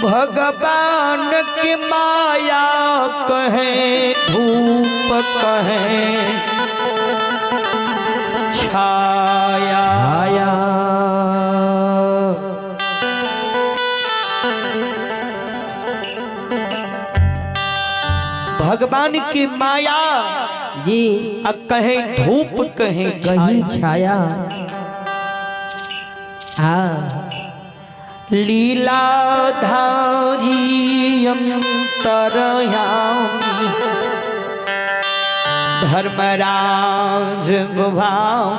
भगवान की माया कहें धूप कहें छाया आया भगवान की माया जी कहें धूप कहें कहीं छाया। हाँ लीलाधारी अंतरयामी धर्मराज गुभाव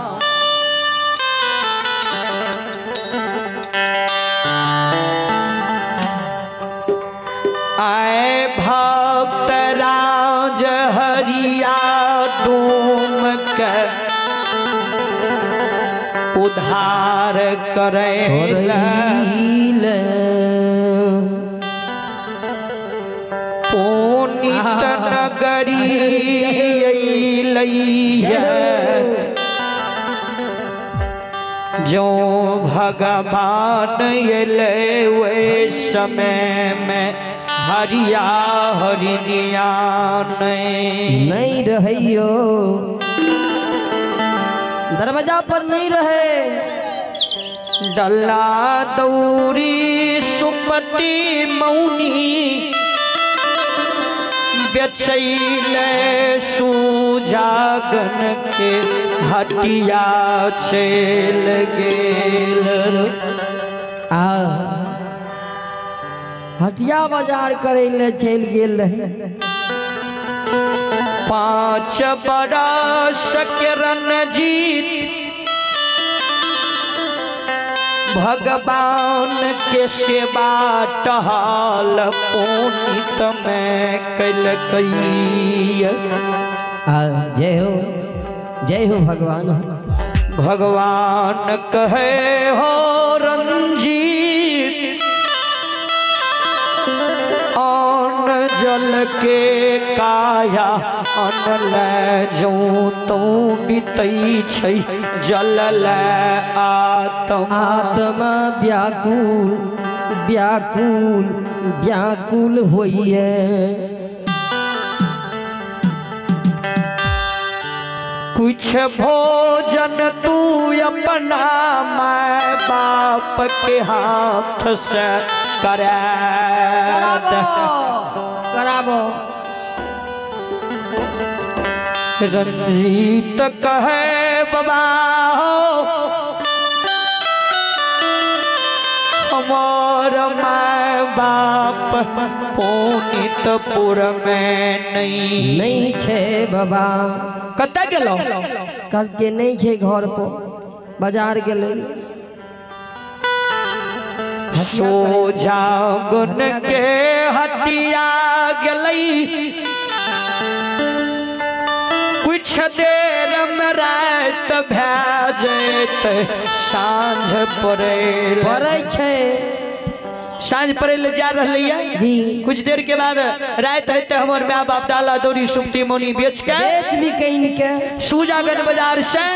आए भक्त राज हरिया डूम कर उद्धार करे पुनित नगरी जो भगवान ले वे समय में हरिया हरिनिया नहीं रहियो दरवाजा पर नहीं रहे। डल्ला दौरी सुपति मौनी बेचैले सुजागन के हटिया चल गेल हटिया बाजार करे ले चल गेल रहे। 5 बरस के रणजीत भगवान के सेवा टहल पुनित में कल जय हो भगवान। भगवान कहे हो रंजीत अन्न जल के काया अन्न जो तो बीतई छै जल आत्मा व्याकुल व्याकुल व्याकुल होइए। कुछ भोजन तू अपना माँ बाप के हाथ से कराबो। रंजीत कहे बाबा हमार माँ बाप पुनितपुर में नहीं छे बाबा। कत गेलो कल के नहीं छे घर पर बाजार गेले सोझा गुन के हटिया गलई कुछ देर में रात भेजत सांझ पड़े छे। सांझ पड़े ले जा रही है जी। कुछ देर के बाद रात है हमारे माँ बाप डाला दौरी सुप्ती मोनी बेच भी कहीं के सुजागन बाजार से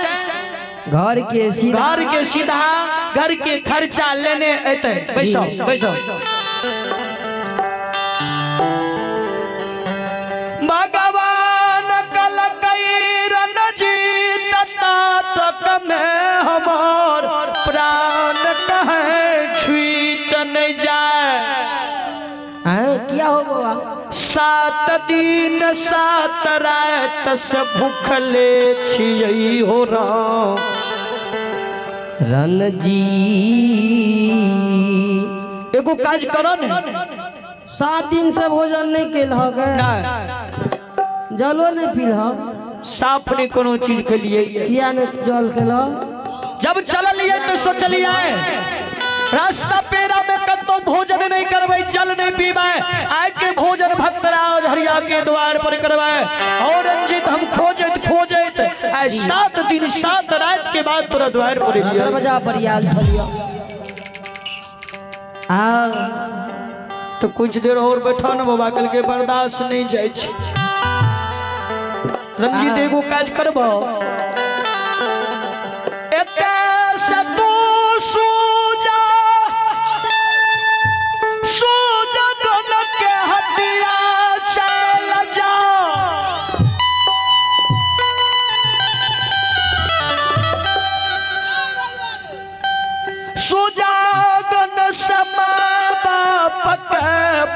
घर के सीधा घर के खर्चा लेने अते। बैसो भगवान कल कई रणजीत तक में हमार प्राण कहे छूट न जाए। क्या हो बाबा 7 दिन 7 रात से भूखले छियै हो राम रणजी। एगो काज करो ने 7 दिन से भोजन नहीं केल जलो नहीं पील साफ नहीं कोनो चीज के लिए किया नहीं जल खेल। जब चलिए तो सोचलिए रास्ता पेरा में कतो भोजन नहीं करवे जल नहीं पीबे आए के भोजन भक्तराज हरिया के द्वार पर करवाए और रंजित हम खोजत 7 दिन 7 रात के बाद तोरा द्वार पर दरवाजा पर आयल छलियो। तो कुछ देर और बैठा न बाबा कल के बर्दाश्त नहीं जाए रंजित एगो काज करबो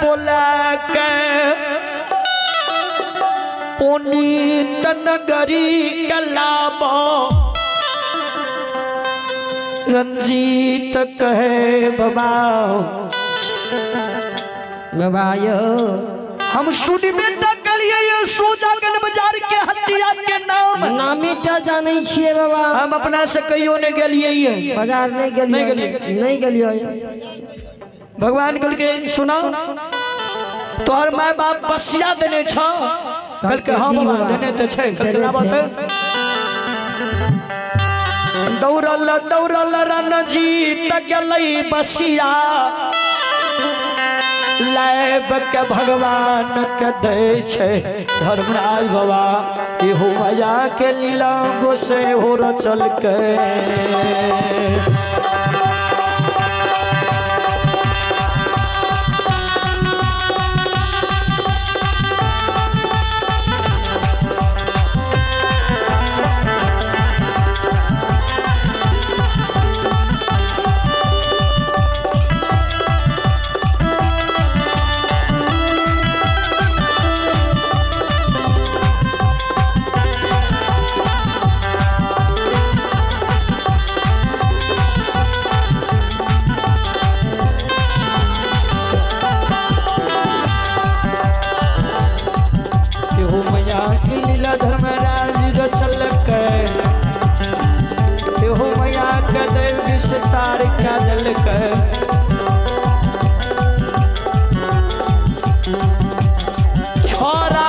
बोला के पुनीत नगरी कलाबो रंजीत कहे बाबा बाबायो हम सुनबे न करिए ये सुजागन बाजार के हत्या के नाम नामीटा जाने छिए बाबा हम अपना से कहियो ने गेलिए ये बाजार नहीं गेलियो भगवान कल के सुना तोहर माय बाप बसिया देने छ कल के हम बाबा देने ते छै कल के बात दौड़ल दौड़ल रणजीत गेलै बसिया लाइब के भगवान के दे छे धर्मराज बाबा इहो माया के लीला गोसे हो रचल के धर्मराज चल के मैया के देव विस्तार का जल के छोरा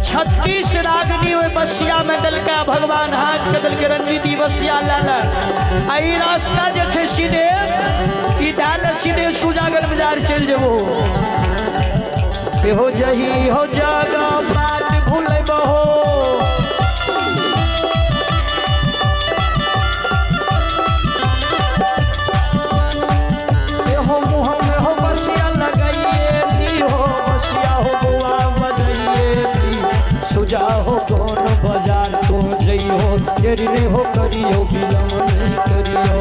36 रागनी बसिया में दल का भगवान हाथ के दल के रंजीती बसिया लाला आई रास्ता जे छे सीधे ई डाल सीधे सुजागर बाजार चल जेबो हो जही हो जागा बात भूले बहो हो मुँह में हो बसिया लगाइए दी हो बसिया हो बुआ बजाइए दी सुजा हो कौन बाजार तो जई हो तेरी रे हो करियो बिलम नहीं करियो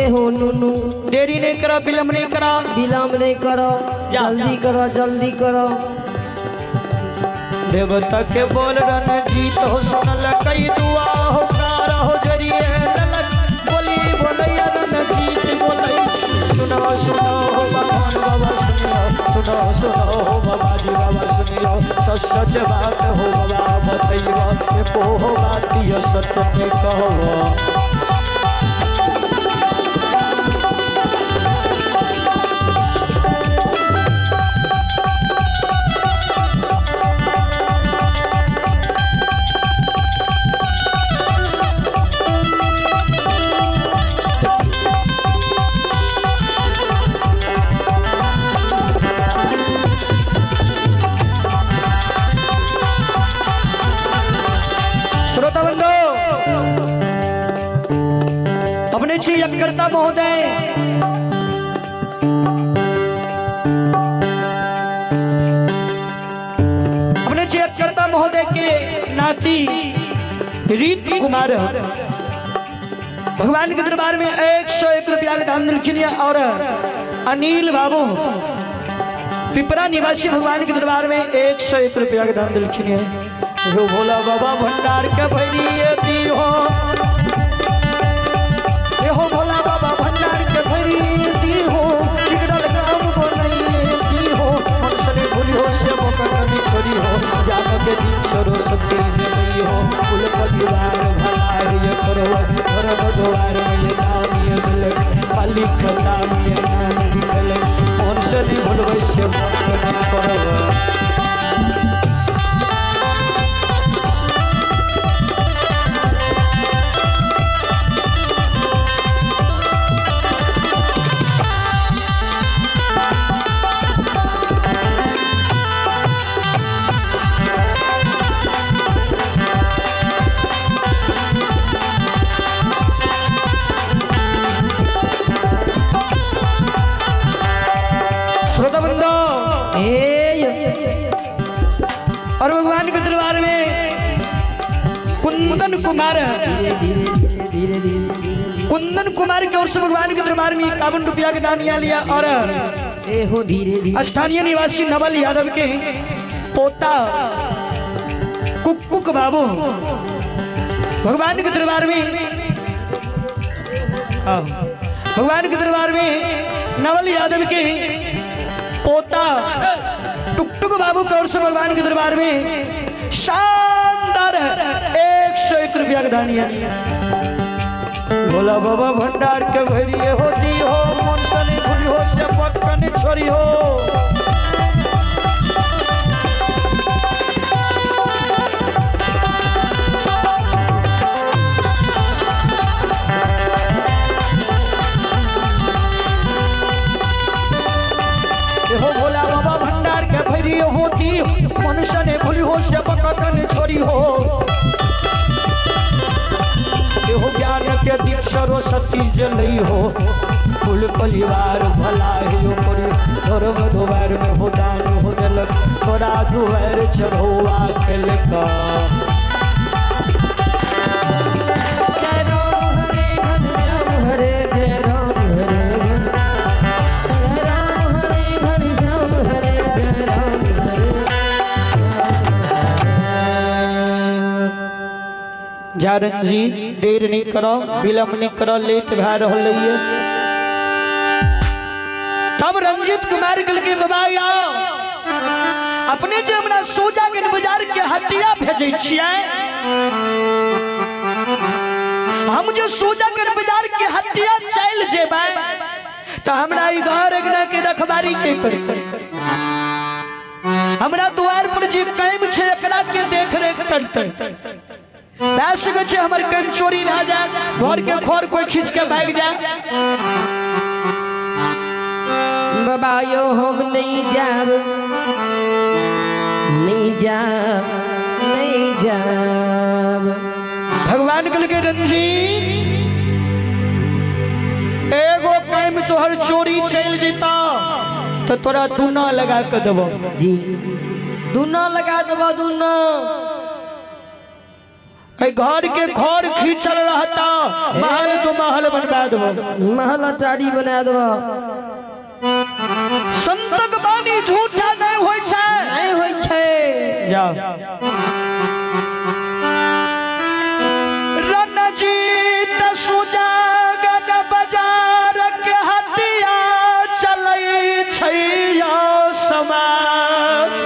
देरी नहीं करो विलम्ब नहीं करो जल्दी करो देवता के बोल रणजीत हो सुनल कई दुआ हो कार हो जरिए बोली बोलैया रणजीत बोलै सुनो सुनो हो भगवान बाबा सुनो सुनो हो बाबा जी बाबा सुनियो सच सच बात हो बाबा बतैयो एको हो बात दियो सत्य में कहो अपने छी यज्ञकर्ता महोदय अपने छी यज्ञकर्ता महोदय के नाती रीत कुमार भगवान के दरबार में 101 रुपया का दान दिलखिन और अनिल बाबू पिपरा निवासी भगवान के दरबार में 101 रुपया का दान दिलखिन है भोला बाबा भंडार के भैरी दी हो हो भोला बाबा भंडार के भरी दी हो बिगड़ल काम को नहीं दी हो हमसने भूली हो से मौका कभी छोड़ी हो जान के दिन सरस्वती नहीं हो कुल परिवार भला ये करो घर द्वार में नाम ये मिले मालिक का नाम ये नाम निकले हमसने भूलवे से मौका नहीं करो कुमार धीरे धीरे धीरे धीरे कुंदन कुमार की ओर से भगवान के दरबार में 51 रुपया का दान लिया और ए हो धीरे धीरे स्थानीय निवासी नवल यादव के पोता कुक बाबू भगवान के दरबार में भगवान के दरबार में नवल यादव के पोता टुकटुक बाबू की ओर से भगवान के दरबार में शानदार 101 रुपया का दान लिया। भोला बाबा भंडार के भरिए होती हो मन सनी भूली हो से पक्कन छोरी हो हो भोला बाबा भंडार के भरिए होती मन सनी भूली हो से पक्कन छोरी हो हो ज्ञान के दीप सरस्वती जलई हो कुल परिवार भला है धर्म दुआर में हो दान हो जल तोरा दुआर चढ़ौआ खेल का हरे जय राम हरे जारन जी देर नहीं करो विलम्ब नहीं करो लेट भा रही है। तब रंजीत कुमार कल के बाबा अपने जो हमरा सोजा के बाजार के हटिया भेजे छिए हम जो सोजा के बाजार के हटिया चल जेबै तो हमरा ई घर अगना के रखबारी के करते हमरा द्वार पर जे कैम छे एकरा के देख रेख करते बैस गए हमर कम चोरी ना जाए घर के खोर कोई खींच के भाग जाए बाबा यो हम नहीं जाब नहीं जाब नहीं जाब भगवान कल के रंजीत एगो कैम तोहर चोरी चल जेता तो तोरा दूना लगा के देबो जी दूना लगा देबो दूना घर के खोर खींचल रहता महल तो महल बनवा देबो महल अटारी बना देबो संतक बानी झूठा नहीं होय छै नहीं होय छै जा रणजीत सुजागन बाजार के हटिया चलै छै या समाज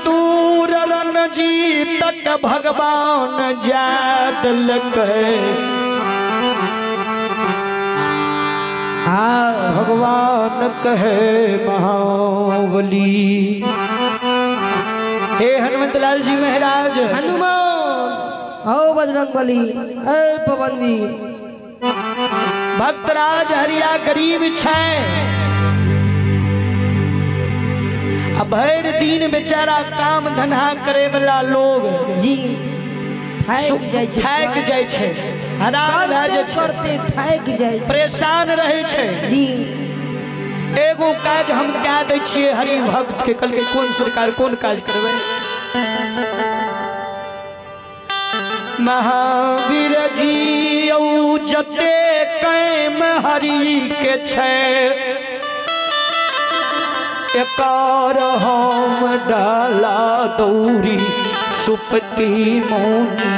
दूर रणजीत तक भगवान जात लगे भगवान कहे महाबली हे हनुमत लाल जी महाराज हनुमान ओ बजरंग बली ए पवन वीर भक्तराज हरिया गरीब छै भर दिन बेचारा काम धंधा करे वाला लोग जी थाक जाय छै हरान करते थाक जाय परेशान रहे छै जी एगो काज हम कह दै छियै हरि भक्त के कल के कोन सरकार कोन काज करबै महावीर जी औ जते कैम हरि के छै एकार हम डाला दौरी सुपती मोनी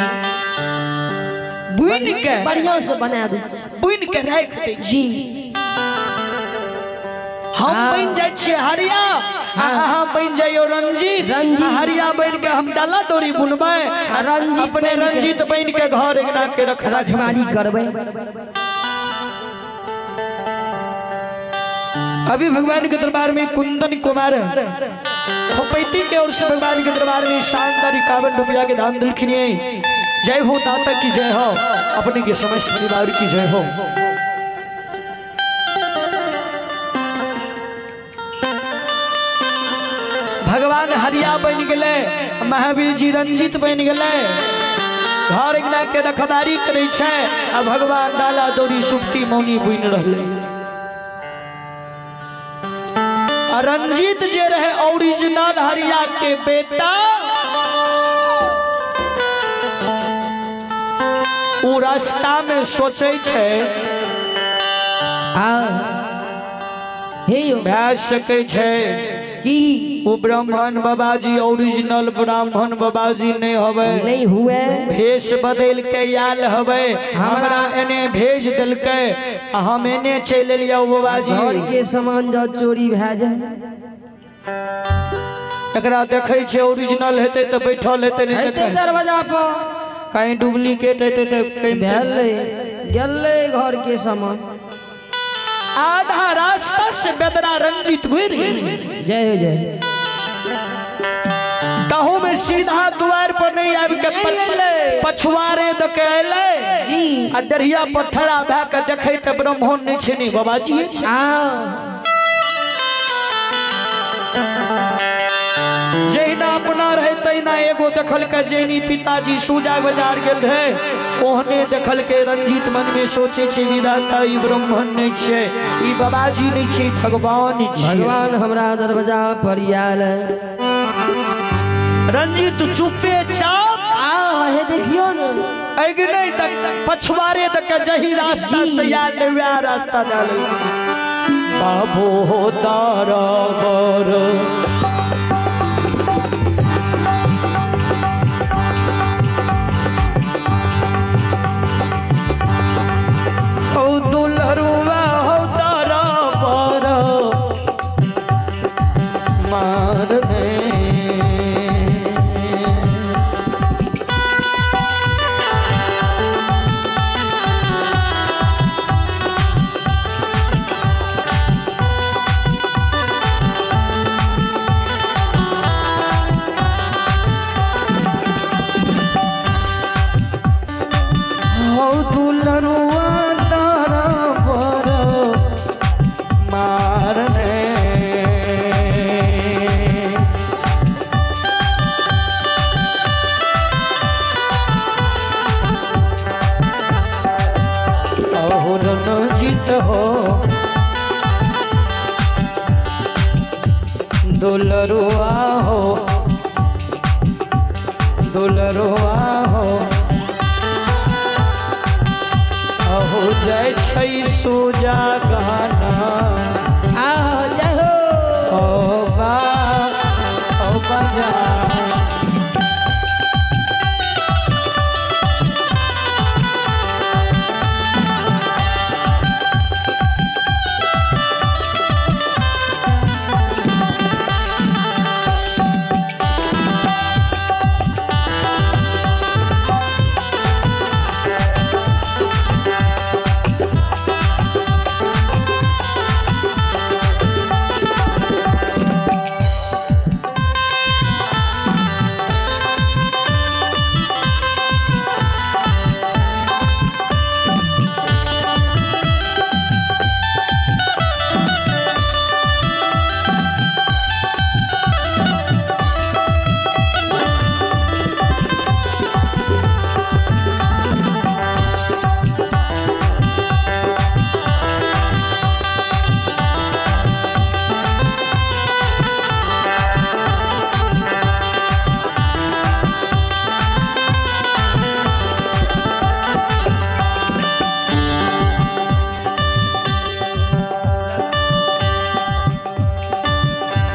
बुन के बढ़िया से बना दू बुन के रख दे जी हम बन जाय छियै हरिया अहाँ बन जाइयो रंजीत हरिया बन के हम डाला दौरी बुनबै अपने रंजीत बन के घर एगना के रखवारी करबै अभी भगवान के दरबार में कुंदन कुमार खोपैती के ओर से भगवान के दरबार में शानदार 51 रुपया के दान दिलखिन जय हो दाता की जय हो अपने के समस्त परिवार की जय हो। भगवान हरिया बन गए महावीर जी रंजीत बन गए घर गिना के रखवारी करे छे आ भगवान डाला दौड़ी सुप्ती मौनी बुन रहले। रंजीत जे रहे ओरिजिनल हरिया के बेटा वो रास्ता में सोचे छे भै सके छे कि वो ब्राह्मण बाबाजी ओरिजिनल ब्राह्मण बाबाजी नहीं हवे, नहीं हुए भेष बदल के आयल हवे, हमरा एने भेज दिल के हम एने चल लिया बाबाजी। घर के सामान जो चोरी भै जाए एकरा देखे छे ओरिजिनल हेते तो बैठल हेते नहीं हेते दरवाजा पर, कहीं डुप्लीकेट हेते तो कहीं भेले गेले घर के सामान। आधा रास्ता से बेदरा रंजीत गुर गए। जय हो जय। कहूँ में सीधा द्वार पर नहीं आब के पछुआरे दके अले जी आ डरिया पत्थरा भै के देखे तो ब्राह्मण नहीं छे नहीं बाबाजी छे। जहिना अपना रहे तहिना एगो देखल के जैनी पिताजी सूजा बाजार गेल रहे ओहने देखल के रंजीत मन में सोचे छे विधाता ई ब्राह्मण नहीं छे ई बाबाजी नहीं छे भगवान छे। भगवान हमरा दरवाजा पर आयल। रंजीत चुपे चाप हे देखियो न अग नहीं तक पछवारे तक जही रास्ता से आयल वह रास्ता डाले बाबू तारा बर दुलरुआ हो तारा पर मार दे हो दुलरुआ जीत हो दुलरुआ हो दुलरुआ हो अहो जय छई सूजा गाना जय हो ओ बाजा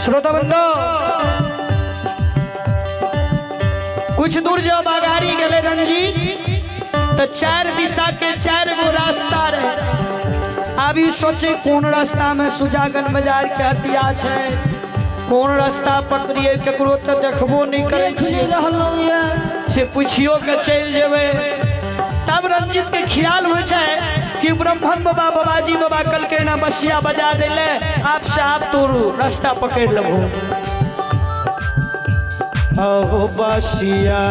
श्रोता बंधु कुछ दूर जब आगारी गए रंजीत तो चार दिशा के चार गो रास्ता रहे। अभी सोचे कौन रास्ता में सुजागन बाजार के हटिया छे कौन रास्ता पकड़िए केकरो तो देखबो नहीं करे से पूछियो के चल जेबे। तब रंजीत के ख्याल हो जाए कि ब्राह्मण बाबा बाबाजी बाबा कल के ना बसिया बजा दिले आप से आप तो रास्ता पकड़ लो। ओ बसिया